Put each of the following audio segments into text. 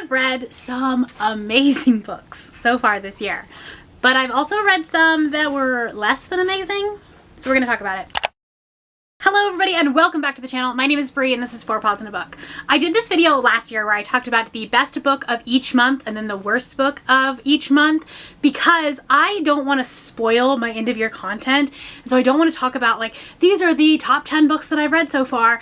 have read some amazing books so far this year, but I've also read some that were less than amazing, so we're gonna talk about it. Hello everybody and welcome back to the channel. My name is Bree and this is 4 Paws in a Book. I did this video last year where I talked about the best book of each month and then the worst book of each month because I don't want to spoil my end of year content, and so I don't want to talk about like these are the top 10 books that I've read so far,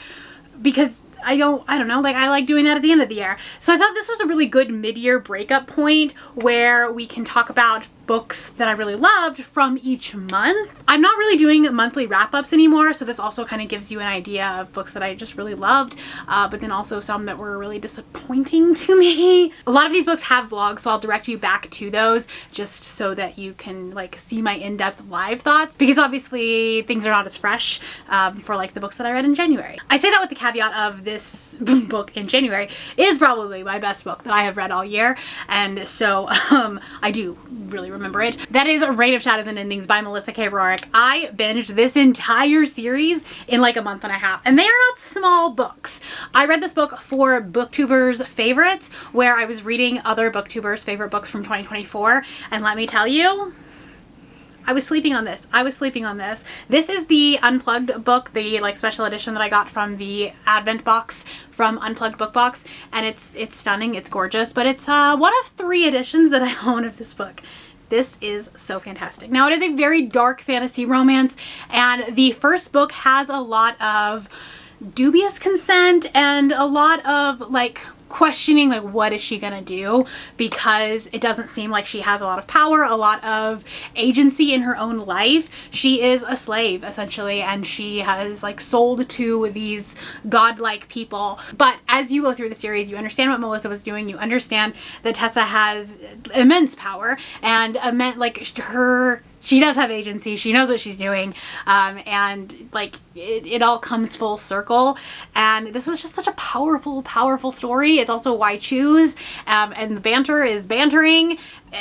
because I don't know, like I like doing that at the end of the year. So I thought this was a really good mid-year breakup point where we can talk about books that I really loved from each month. I'm not really doing monthly wrap-ups anymore, so this also kind of gives you an idea of books that I just really loved, but then also some that were really disappointing to me. A lot of these books have vlogs, so I'll direct you back to those just so that you can like see my in-depth live thoughts, because obviously things are not as fresh for like the books that I read in January. I say that with the caveat of this book in January is probably my best book that I have read all year, and so I do really remember it. That is Reign of Shadows and Endings by Melissa K. Rorick. I binged this entire series in like a month and a half, and they are not small books. I read this book for booktubers favorites, where I was reading other booktubers favorite books from 2024, and let me tell you, I was sleeping on this. This is the Unplugged book, the like special edition that I got from the Advent box from Unplugged Book Box, and it's stunning, it's gorgeous, but it's one of 3 editions that I own of this book. This is so fantastic. Now, it is a very dark fantasy romance, and the first book has a lot of dubious consent and a lot of like questioning, like what is she gonna do, because it doesn't seem like she has a lot of power, a lot of agency in her own life. She is a slave essentially, and she has like sold to these godlike people. But as you go through the series, you understand what Melissa was doing. You understand that Tessa has immense power and she does have agency. She knows what she's doing, and like it all comes full circle. And this was just such a powerful story. It's also why choose, and the banter is bantering.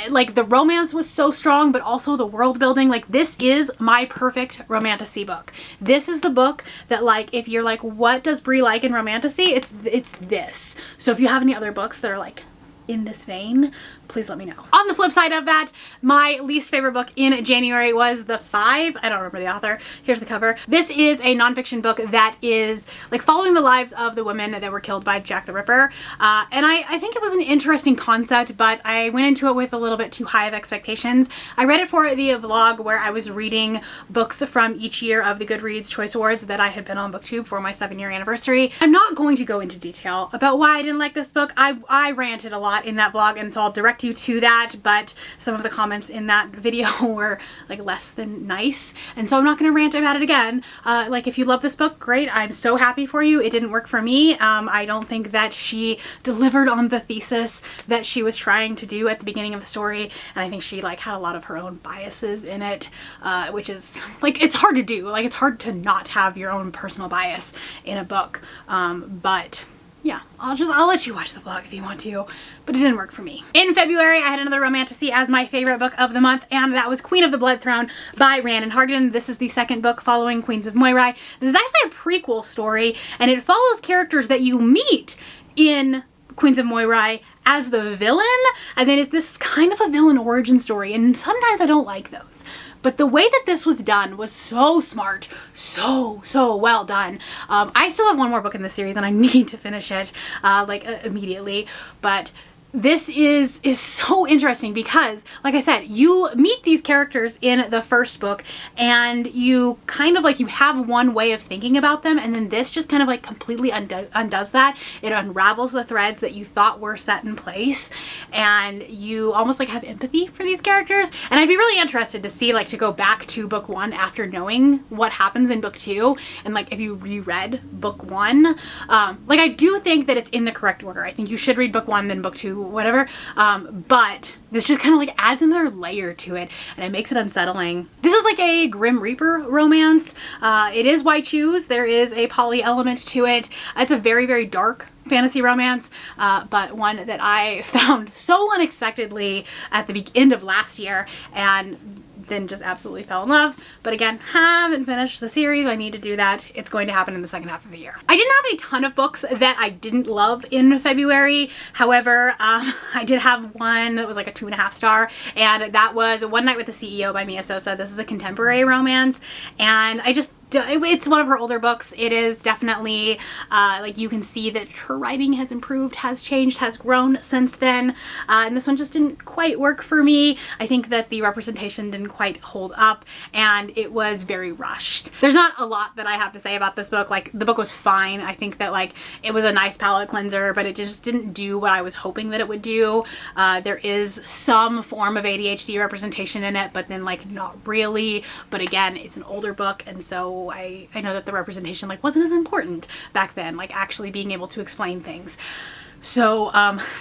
Like the romance was so strong, but also the world building. Like this is my perfect romantasy book. This is the book that like if you're like, what does Brie like in romantasy? It's this. So if you have any other books that are like in this vein, please let me know. On the flip side of that, my least favorite book in January was TheFive. I don't remember the author. Here's the cover. This is a nonfiction book that is like following the lives of the women that were killed by Jack the Ripper. And I think it was an interesting concept, but I went into it with a little bit too high of expectations. I read it for the vlog where I was reading books from each year of the Goodreads Choice Awards that I had been on BookTube for my 7-year anniversary. I'm not going to go into detail about why I didn't like this book. I ranted a lot in that vlog, and so I'll direct you to that, but some of the comments in that video were like less than nice, and so I'm not going to rant about it again. Like if you love this book, great, I'm so happy for you. It didn't work for me. I don't think that she delivered on the thesis that she was trying to do at the beginning of the story, and I think she like had a lot of her own biases in it, which is like, it's hard to do. Like it's hard to not have your own personal bias in a book, but yeah, I'll let you watch the vlog if you want to, but it didn't work for me. In February, I had another romantasy as my favorite book of the month, and that was Queen of the Blood Throne by Rhiannon Hargadon. This is the second book following Queens of Moirai. This is actually a prequel story, and it follows characters that you meet in Queens of Moirai as the villain, and then this is kind of a villain origin story, and sometimes I don't like those. But the way that this was done was so smart, so well done. I still have one more book in the series and I need to finish it immediately, but this is so interesting because, like I said, you meet these characters in the first book and you kind of like, you have one way of thinking about them, and then this just kind of like completely undoes that. It unravels the threads that you thought were set in place, and you almost like have empathy for these characters. And I'd be really interested to see, like, to go back to book 1 after knowing what happens in book 2, and like if you reread book 1, like I do think that it's in the correct order. I think you should read book 1 then book 2, whatever, but this just kind of like adds another layer to it, and it makes it unsettling. This is like a Grim Reaper romance. It is why choose. There is a poly element to it. It's a very dark fantasy romance, but one that I found so unexpectedly at the end of last year, and then just absolutely fell in love. But again, haven't finished the series. I need to do that. It's going to happen in the second half of the year. I didn't have a ton of books that I didn't love in February. However, I did have one that was like a 2.5 star, and that was One Night with the CEO by Mia Sosa. This is a contemporary romance, and it's one of her older books. It is definitely like, you can see that her writing has improved, has changed, has grown since then, and this one just didn't quite work for me. I think that the representation didn't quite hold up, and it was very rushed. There's not a lot that I have to say about this book. Like, the book was fine. I think that like it was a nice palate cleanser, but it just didn't do what I was hoping that it would do. There is some form of ADHD representation in it, but then like not really. But again, it's an older book, and so I know that the representation like wasn't as important back then, like actually being able to explain things. So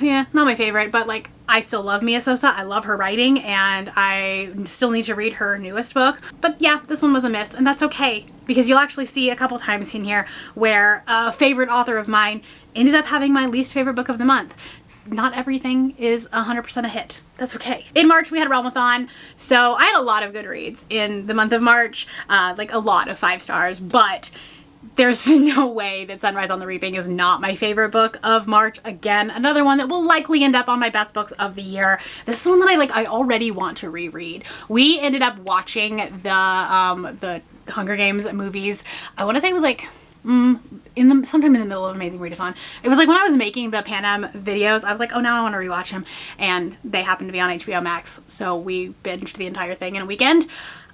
yeah, not my favorite, but like I still love Mia Sosa. I love her writing, and I still need to read her newest book. But yeah, this one was a miss, and that's okay, because you'll actually see a couple times in here where a favorite author of mine ended up having my least favorite book of the month. Not everything is 100% a hit. That's okay. In March, we had Realmathon, so I had a lot of good reads in the month of March, like a lot of 5 stars, but there's no way that Sunrise on the Reaping is not my favorite book of March. Again, another one that will likely end up on my best books of the year. This is one that I already want to reread. We ended up watching the Hunger Games movies. I want to say it was like sometime in the middle of Amazing Readathon. It was like when I was making the Panem videos, I was like, oh, now I want to rewatch them, and they happened to be on HBO Max, so we binged the entire thing in a weekend.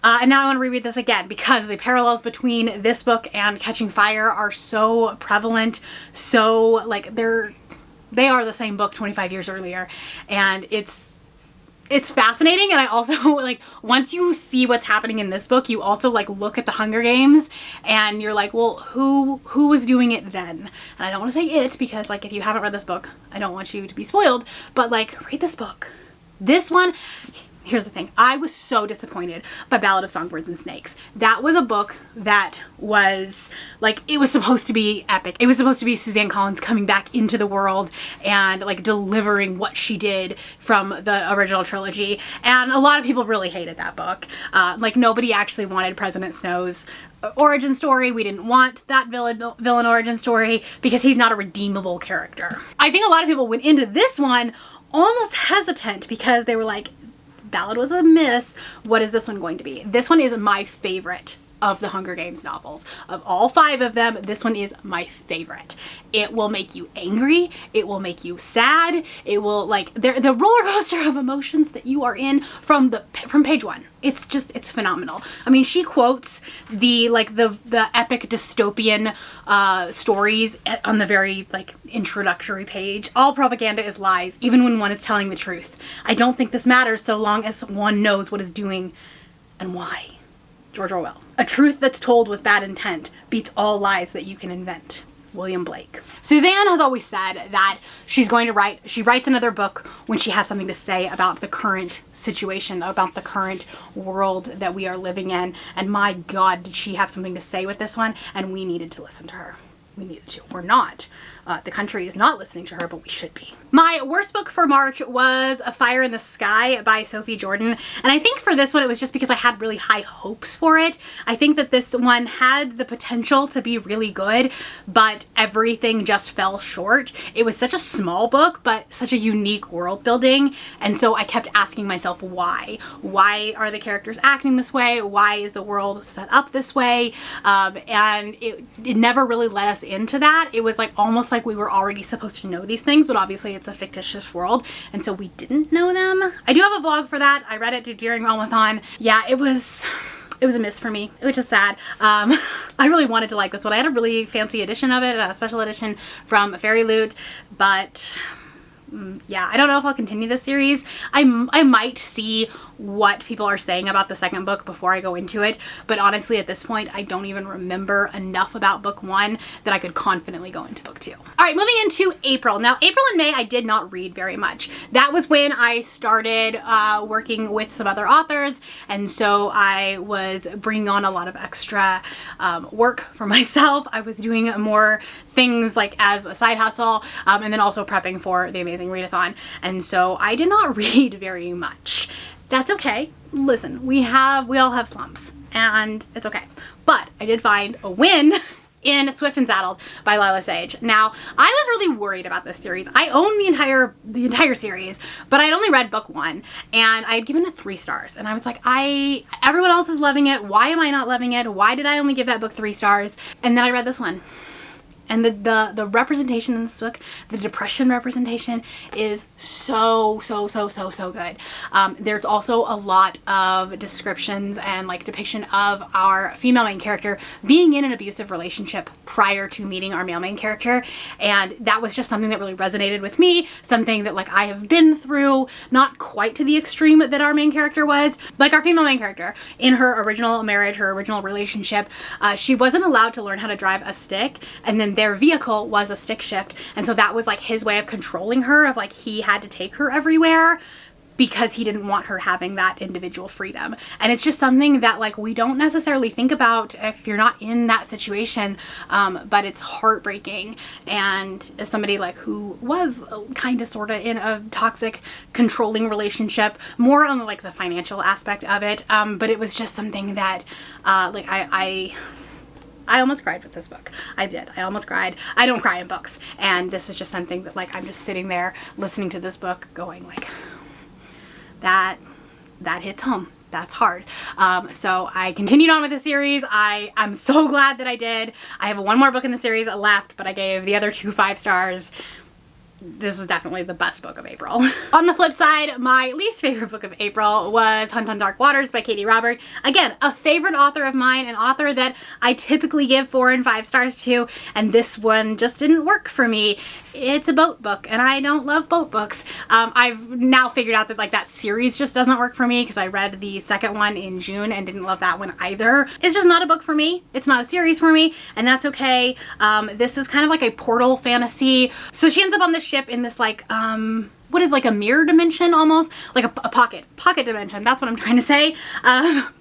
And now I want to reread this again, because the parallels between this book and Catching Fire are so prevalent, so like they are the same book 25 years earlier, and it's fascinating. And I also like, once you see what's happening in this book, you also like look at the Hunger Games, and you're like, well, who was doing it then? And I don't want to say it, because like, if you haven't read this book, I don't want you to be spoiled, but like, read this book. This one, here's the thing. I was so disappointed by Ballad of Songbirds and Snakes. That was a book that was like, it was supposed to be epic. It was supposed to be Suzanne Collins coming back into the world and like delivering what she did from the original trilogy. And a lot of people really hated that book. Like, nobody actually wanted President Snow's origin story. We didn't want that villain origin story, because he's not a redeemable character. I think a lot of people went into this one almost hesitant, because they were like, Ballad was a miss. What is this one going to be? This one is my favorite of the Hunger Games novels. Of all 5 of them, this one is my favorite. It will make you angry. It will make you sad. It will, like, the roller coaster of emotions that you are in from page 1. It's phenomenal. I mean, she quotes the epic dystopian stories on the very like introductory page. All propaganda is lies, even when one is telling the truth. I don't think this matters so long as one knows what is doing and why. George Orwell. A truth that's told with bad intent beats all lies that you can invent. William Blake. Suzanne has always said that she writes another book when she has something to say about the current situation, about the current world that we are living in. And my God, did she have something to say with this one? And we needed to listen to her. We needed to. We're not. The country is not listening to her, but we should be. My worst book for March was A Fire in the Sky by Sophie Jordan. And I think for this one, it was just because I had really high hopes for it. I think that this one had the potential to be really good, but everything just fell short. It was such a small book, but such a unique world building. And so I kept asking myself, why? Why are the characters acting this way? Why is the world set up this way? And it never really let us into that. It was like almost like we were already supposed to know these things, but obviously it's a fictitious world, and so we didn't know them. I do have a vlog for that. I read it during Realmathon. Yeah, it was a miss for me, which is sad. I really wanted to like this one. I had a really fancy edition of it, a special edition from Fairy Loot, but yeah, I don't know if I'll continue this series. I might see what people are saying about the second book before I go into it, but honestly at this point I don't even remember enough about book 1 that I could confidently go into book 2. Alright, moving into April. Now April and May I did not read very much. That was when I started working with some other authors, and so I was bringing on a lot of extra work for myself. I was doing more things like as a side hustle, and then also prepping for the Amazing Readathon, and so I did not read very much. That's okay. Listen, we all have slumps, and it's okay. But I did find a win in Swift and Saddled by Lila Sage. Now, I was really worried about this series. I own the entire series, but I'd only read book 1, and I had given it 3 stars. And I was like, everyone else is loving it. Why am I not loving it? Why did I only give that book 3 stars? And then I read this one. And the representation in this book, the depression representation, is so good. There's also a lot of descriptions and like depiction of our female main character being in an abusive relationship prior to meeting our male main character. And that was just something that really resonated with me, something that like I have been through, not quite to the extreme that our main character was. Like our female main character, in her original marriage, her original relationship, she wasn't allowed to learn how to drive a stick, and then their vehicle was a stick shift, and so that was like his way of controlling her, of like he had to take her everywhere because he didn't want her having that individual freedom. And it's just something that like we don't necessarily think about if you're not in that situation, but it's heartbreaking. And as somebody like who was kind of sort of in a toxic controlling relationship, more on like the financial aspect of it, but it was just something that like I almost cried with this book. I did. I almost cried. I don't cry in books. And this was just something that like I'm just sitting there listening to this book going like, that hits home. That's hard. So I continued on with the series. I'm so glad that I did. I have one more book in the series left, but I gave the other 2 5 stars. This was definitely the best book of April. On the flip side, my least favorite book of April was Hunt on Dark Waters by Katie Robert. Again, a favorite author of mine, an author that I typically give 4 and 5 stars to, and this one just didn't work for me. It's a boat book, and I don't love boat books. I've now figured out that like that series just doesn't work for me because I read the second one in June and didn't love that one either. It's just not a book for me. It's not a series for me, and that's okay. This is kind of like a portal fantasy. So she ends up on this ship in this like what is like a mirror dimension, almost like a pocket dimension, that's what I'm trying to say,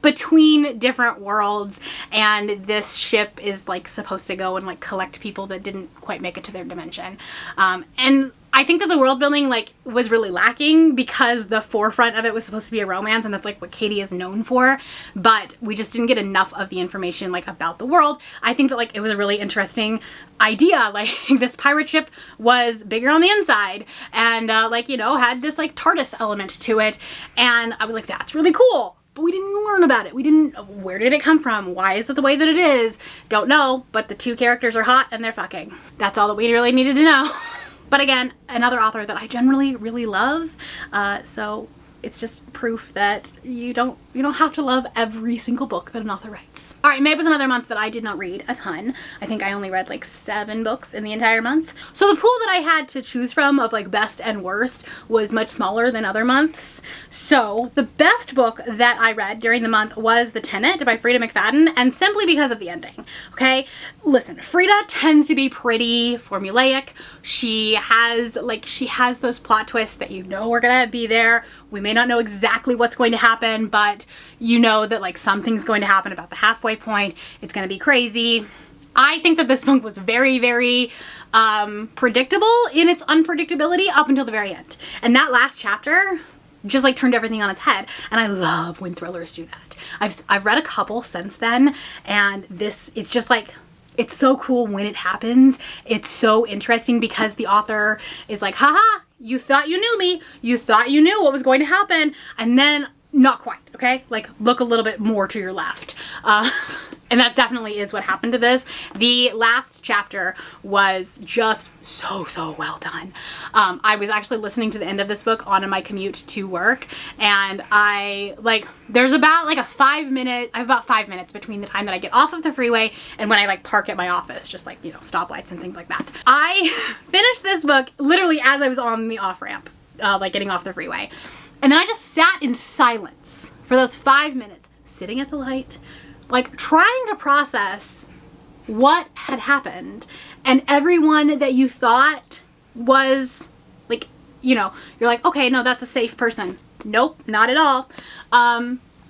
between different worlds, and this ship is like supposed to go and like collect people that didn't quite make it to their dimension, and I think that the world building like was really lacking because the forefront of it was supposed to be a romance, and that's like what Katie is known for, but we just didn't get enough of the information like about the world. I think that like it was a really interesting idea. Like this pirate ship was bigger on the inside and like, you know, had this like TARDIS element to it, and I was like, that's really cool. But we didn't learn about it. Where did it come from? Why is it the way that it is? Don't know, but the 2 characters are hot and they're fucking. That's all that we really needed to know. But again, another author that I generally really love, so it's just proof that you don't have to love every single book that an author writes. All right, May was another month that I did not read a ton. I think I only read like 7 books in the entire month. So the pool that I had to choose from of like best and worst was much smaller than other months. So the best book that I read during the month was The Tenant by Frida McFadden, and simply because of the ending. Okay, listen, Frida tends to be pretty formulaic. She has those plot twists that you know are gonna be there. We may not know exactly what's going to happen, but you know that like something's going to happen about the halfway point. It's going to be crazy. I think that this book was very, very predictable in its unpredictability up until the very end. And that last chapter just like turned everything on its head. And I love when thrillers do that. I've read a couple since then, and it's just like, it's so cool when it happens. It's so interesting because the author is like, haha, you thought you knew me. You thought you knew what was going to happen. And then not quite, okay? Like look a little bit more to your left. And that definitely is what happened to this. The last chapter was just so well done. I was actually listening to the end of this book on my commute to work, and there's about like I have about 5 minutes between the time that I get off of the freeway and when I like park at my office, just like, you know, stoplights and things like that. I finished this book literally as I was on the off ramp, like getting off the freeway. And then I just sat in silence for those 5 minutes, sitting at the light, like trying to process what had happened, and everyone that you thought was like, you know, you're like, okay, no, that's a safe person. Nope, not at all.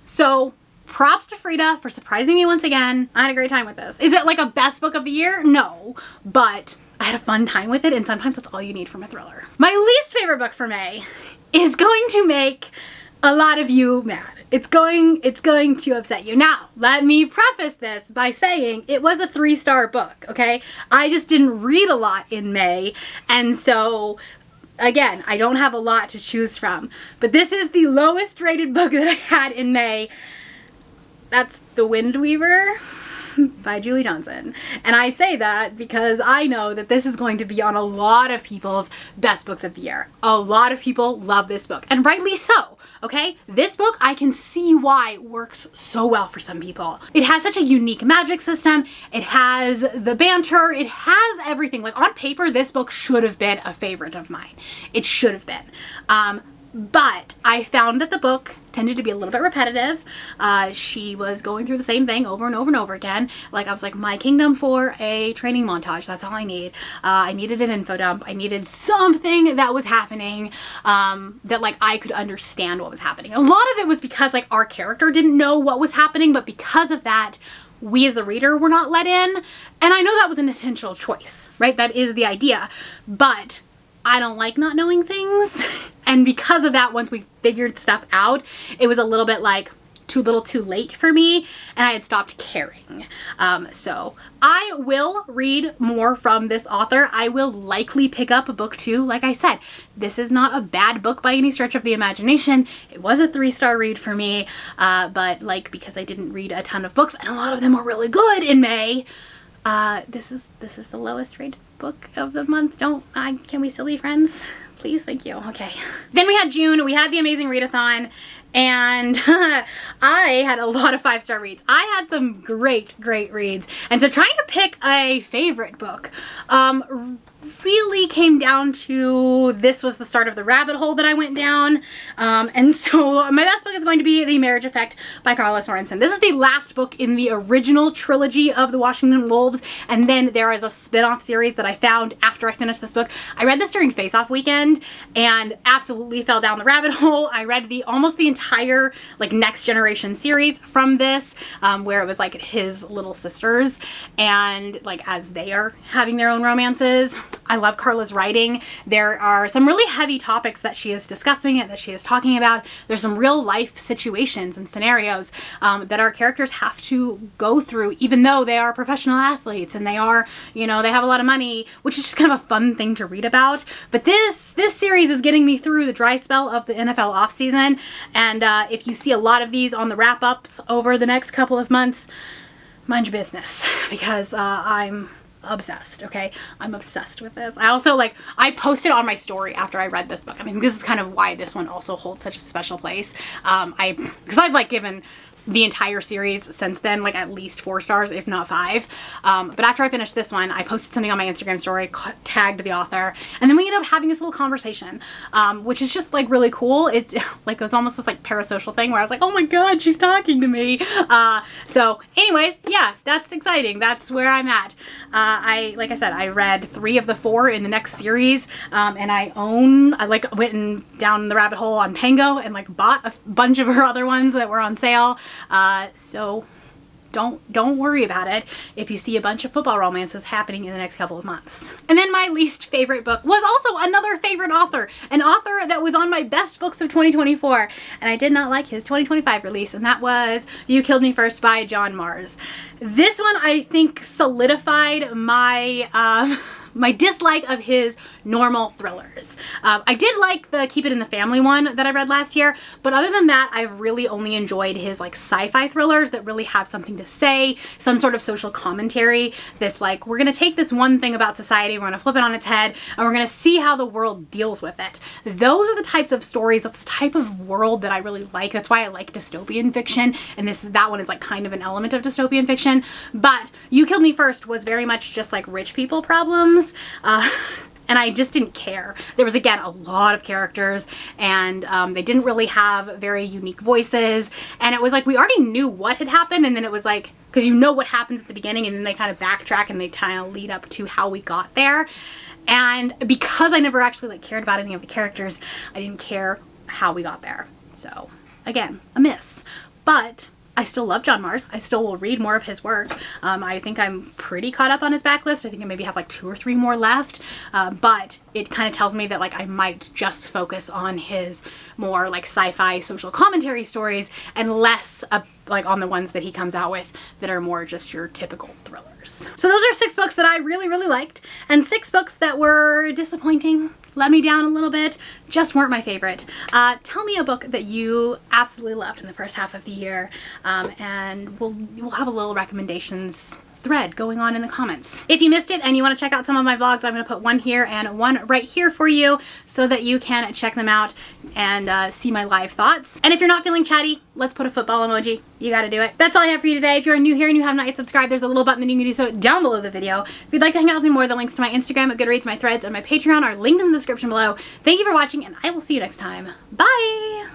So props to Frida for surprising me once again. I had a great time with this. Is it like a best book of the year? No, but I had a fun time with it, and sometimes that's all you need from a thriller. My least favorite book for May is going to make a lot of you mad. It's going to upset you. Now, let me preface this by saying it was a 3-star book, okay? I just didn't read a lot in May, and so again, I don't have a lot to choose from. But this is the lowest rated book that I had in May. That's The Wind Weaver by Julie Johnson. And I say that because I know that this is going to be on a lot of people's best books of the year. A lot of people love this book, and rightly so, okay? This book, I can see why works so well for some people. It has such a unique magic system. It has the banter. It has everything. Like, on paper, this book should have been a favorite of mine. It should have been. But I found that the book tended to be a little bit repetitive. She was going through the same thing over and over and over again. Like, I was like, My Kingdom for a training montage. That's all I need. I needed an info dump. I needed something that was happening that, like, I could understand what was happening. A lot of it was because, like, our character didn't know what was happening, but because of that, we as the reader were not let in. And I know that was an intentional choice, right? That is the idea. But I don't like not knowing things. And because of that, once we figured stuff out, it was a little bit like too little too late for me, and I had stopped caring. So I will read more from this author. I will likely pick up book 2. Like I said, this is not a bad book by any stretch of the imagination. It was a 3-star read for me, but like, because I didn't read a ton of books, and a lot of them were really good in May, this is the lowest rated book of the month. Can we still be friends? Please, thank you. Okay. Then we had June. We had the Amazing Readathon, and I had a lot of 5-star reads. I had some great reads, and so trying to pick a favorite book really came down to, this was the start of the rabbit hole that I went down, and so my best book is going to be The Marriage Effect by Carla Sorensen. This is the last book in the original trilogy of the Washington Wolves, and then there is a spin-off series that I found after I finished this book. I read this during Face Off weekend and absolutely fell down the rabbit hole. I read almost the entire, like, Next Generation series from this, where it was like his little sisters, and like as they are having their own romances. I love Carla's writing. There are some really heavy topics that she is discussing and that she is talking about. There's some real life situations and scenarios that our characters have to go through, even though they are professional athletes and they are, you know, they have a lot of money, which is just kind of a fun thing to read about. But this series is getting me through the dry spell of the NFL offseason, and if you see a lot of these on the wrap-ups over the next couple of months, mind your business, because I'm obsessed, okay? I'm obsessed with this. I also, like, I posted on my story after I read this book. I mean, this is kind of why this one also holds such a special place. Because I've, like, given the entire series since then, like, at least 4 stars, if not 5. But after I finished this one, I posted something on my Instagram story, tagged the author, and then we ended up having this little conversation, which is just, like, really cool. It was almost this, like, parasocial thing where I was like, oh my god, she's talking to me. So anyways, yeah, that's exciting. That's where I'm at. Like I said, I read 3 of the 4 in the next series, and I like went down the rabbit hole on Pango and, like, bought a bunch of her other ones that were on sale. So don't worry about it if you see a bunch of football romances happening in the next couple of months. And then my least favorite book was also another favorite author, an author that was on my best books of 2024, and I did not like his 2025 release, and that was You Killed Me First by John Mars. This one, I think, solidified my my dislike of his normal thrillers. I did like the Keep It in the Family one that I read last year, but other than that, I've really only enjoyed his, like, sci-fi thrillers that really have something to say, some sort of social commentary that's like, we're gonna take this one thing about society, we're gonna flip it on its head, and we're gonna see how the world deals with it. Those are the types of stories, that's the type of world that I really like. That's why I like dystopian fiction, and that one is, like, kind of an element of dystopian fiction. But You Killed Me First was very much just, like, rich people problems. And I just didn't care. There was, again, a lot of characters, and they didn't really have very unique voices, and it was like we already knew what had happened, and then it was like, because you know what happens at the beginning, and then they kind of backtrack and they kind of lead up to how we got there. And because I never actually, like, cared about any of the characters, I didn't care how we got there. So again, a miss. But I still love John Mars. I still will read more of his work. I think I'm pretty caught up on his backlist. I think I maybe have like 2 or 3 more left. But it kind of tells me that like I might just focus on his more like sci-fi social commentary stories and less like on the ones that he comes out with that are more just your typical thrillers. So those are 6 books that I really, really liked, and 6 books that were disappointing, let me down a little bit, just weren't my favorite. Tell me a book that you absolutely loved in the first half of the year, and we'll have a little recommendations thread going on in the comments. If you missed it and you want to check out some of my vlogs, I'm going to put one here and one right here for you so that you can check them out and see my live thoughts. And if you're not feeling chatty, let's put a football emoji. You got to do it. That's all I have for you today. If you're new here and you have not yet subscribed, there's a little button that you can do so down below the video. If you'd like to hang out with me more, the links to my Instagram, Goodreads, my threads, and my Patreon are linked in the description below. Thank you for watching, and I will see you next time. Bye!